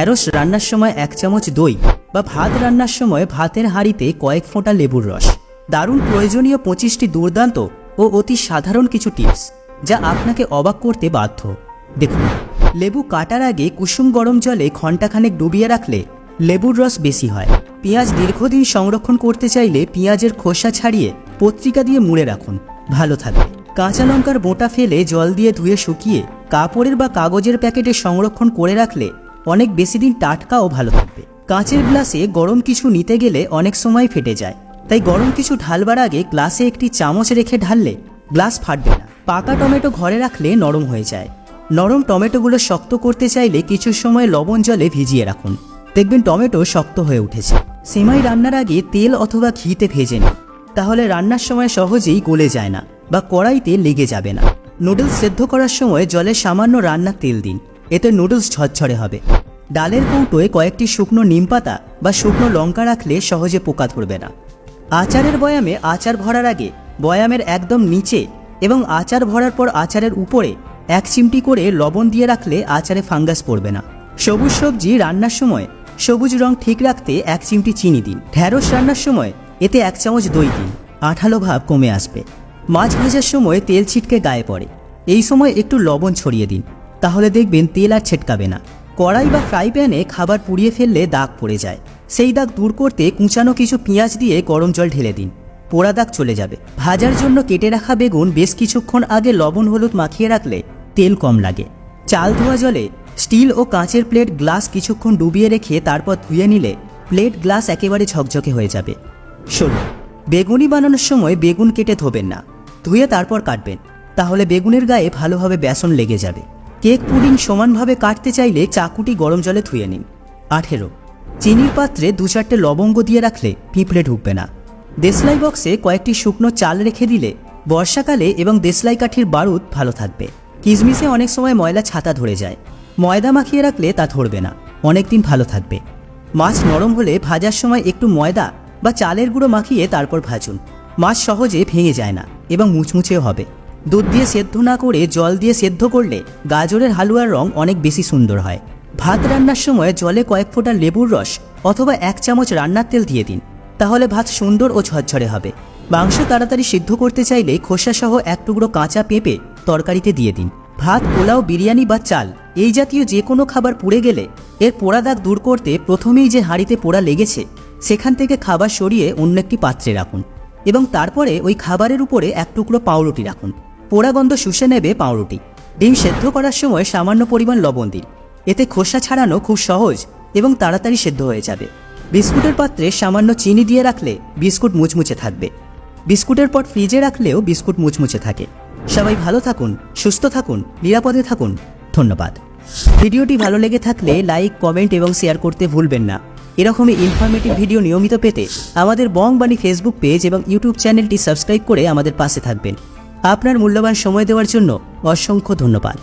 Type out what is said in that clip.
ঢ্যাঁড়স রান্নার সময় 1 চামচ দই বা ভাত রান্নার সময় ভাতের হাঁড়িতে কয়েক ফোঁটা লেবুর রস। দারুণ প্রয়োজনীয় 25টি দুর্দান্ত ও অতি সাধারণ কিছু টিপস যা আপনাকে অবাক করতে বাধ্য। দেখুন, লেবু কাটার আগে কুসুম গরম জলে ঘণ্টাখানেক ডুবিয়ে রাখলে লেবুর রস বেশি হয়। পেঁয়াজ দীর্ঘদিন সংরক্ষণ করতে চাইলে পেঁয়াজের খোসা ছাড়িয়ে পত্রিকা দিয়ে মুড়ে রাখুন, ভালো থাকবে। কাঁচা লঙ্কার বোঁটা ফেলে জল দিয়ে ধুয়ে শুকিয়ে কাপড়ের বা কাগজের প্যাকেটে সংরক্ষণ করে রাখলে অনেক বেশি দিন টাটকা ও ভালো থাকবে। কাঁচের গ্লাসে গরম কিছু নিতে গেলে অনেক সময় ফেটে যায়, তাই গরম কিছু ঢালবার আগে গ্লাসে একটি চামচ রেখে ঢাললে গ্লাস ফাটবে না। পাকা টমেটো ঘরে রাখলে নরম হয়ে যায়। নরম টমেটোগুলো শক্ত করতে চাইলে কিছু সময় লবণ জলে ভিজিয়ে রাখুন, দেখবেন টমেটো শক্ত হয়ে উঠেছে। সেমাই রান্নার আগে তেল অথবা ঘিতে ভেজে নিন, তাহলে রান্নার সময় সহজেই গলে যায় না বা কড়াইতে লেগে যাবে না। নুডলস সেদ্ধ করার সময় জলে সামান্য রান্নার তেল দিন, এতে নুডলস ঝরঝরে হবে। ডালের কৌটোয় কয়েকটি শুকনো নিমপাতা বা শুকনো লঙ্কা রাখলে সহজে পোকা ধরবে না। আচারের বয়ামে আচার ভরার আগে বয়ামের একদম নিচে এবং আচার ভরার পর আচারের উপরে 1 চিমটি করে লবণ দিয়ে রাখলে আচারে ফাঙ্গাস পড়বে না। সবুজ সবজি রান্নার সময় সবুজ রং ঠিক রাখতে 1 চিমটি চিনি দিন। ঢ্যাঁড়স রান্নার সময় এতে 1 চামচ দই দিন, আঠালো ভাব কমে আসবে। মাছ ভাজার সময় তেল ছিটকে গায়ে পড়ে, এই সময় একটু লবণ ছড়িয়ে দিন, তাহলে দেখবেন তেল আর ছিটকাবে না। কড়াই বা ফ্রাই প্যানে খাবার পুড়িয়ে ফেললে দাগ পড়ে যায়, সেই দাগ দূর করতে কুচানো কিছু পেঁয়াজ দিয়ে গরম জল ঢেলে দিন, পোড়া দাগ চলে যাবে। ভাজার জন্য কেটে রাখা বেগুন বেশ কিছুক্ষণ আগে লবণ হলুদ মাখিয়ে রাখলে তেল কম লাগে। চাল ধোয়া জলে স্টিল ও কাঁচের প্লেট গ্লাস কিছুক্ষণ ডুবিয়ে রেখে তারপর ধুয়ে নিলে প্লেট গ্লাস একেবারে ঝকঝকে হয়ে যাবে। 16. বেগুনি বানানোর সময় বেগুন কেটে ধোবেন না, ধুয়ে তারপর কাটবেন, তাহলে বেগুনের গায়ে ভালোভাবে বেসন লেগে যাবে। কেক পুডিং সমানভাবে কাটতে চাইলে চাকুটি গরম জলে ধুয়ে নিন। 18. চিনির পাত্রে 2-4টে লবঙ্গ দিয়ে রাখলে পিঁপড়ে ঢুকবে না। দেশলাই বক্সে কয়েকটি শুকনো চাল রেখে দিলে বর্ষাকালে এবং দেশলাই কাঠির বারুদ ভালো থাকবে। কিশমিশে অনেক সময় ময়লা ছাতা ধরে যায়, ময়দা মাখিয়ে রাখলে তা ধরবে না, অনেকদিন ভালো থাকবে। মাছ নরম হলে ভাজার সময় একটু ময়দা বা চালের গুঁড়ো মাখিয়ে তারপর ভাজুন, মাছ সহজে ভেঙে যায় না এবং মুচমুচেও হবে। দুধ দিয়ে সেদ্ধ না করে জল দিয়ে সেদ্ধ করলে গাজরের হালুয়ার রং অনেক বেশি সুন্দর হয়। ভাত রান্নার সময় জলে কয়েক ফোঁটা লেবুর রস অথবা 1 চামচ রান্নার তেল দিয়ে দিন, তাহলে ভাত সুন্দর ও ঝরঝরে হবে। মাংস তাড়াতাড়ি সিদ্ধ করতে চাইলে খোসা সহ 1 টুকরো কাঁচা পেঁপে তরকারিতে দিয়ে দিন। ভাত, পোলাও, বিরিয়ানি বা চাল এই জাতীয় যে কোনো খাবার পুড়ে গেলে এর পোড়া দাগ দূর করতে প্রথমেই যে হাঁড়িতে পোড়া লেগেছে সেখান থেকে খাবার সরিয়ে অন্য একটি পাত্রে রাখুন এবং তারপরে ওই খাবারের উপরে 1 টুকরো পাউরুটি রাখুন, পোড়া গন্ধ শুষে নেবে পাউরুটি। ডিম সেদ্ধ করার সময় সামান্য পরিমাণ লবণ দিন, এতে খোসা ছাড়ানো খুব সহজ এবং তাড়াতাড়ি সেদ্ধ হয়ে যাবে। বিস্কুটের পাত্রে সামান্য চিনি দিয়ে রাখলে বিস্কুট মুচমুচে থাকবে। বিস্কুটের পর ফ্রিজে রাখলেও বিস্কুট মুচমুচে থাকে। সবাই ভালো থাকুন, সুস্থ থাকুন, নিরাপদে থাকুন। ধন্যবাদ। ভিডিওটি ভালো লেগে থাকলে লাইক, কমেন্ট এবং শেয়ার করতে ভুলবেন না। এরকমই ইনফরমেটিভ ভিডিও নিয়মিত পেতে আমাদের বংবাণী ফেসবুক পেজ এবং ইউটিউব চ্যানেলটি সাবস্ক্রাইব করে আমাদের পাশে থাকবেন। আপনার মূল্যবান সময় দেওয়ার জন্য অসংখ্য ধন্যবাদ।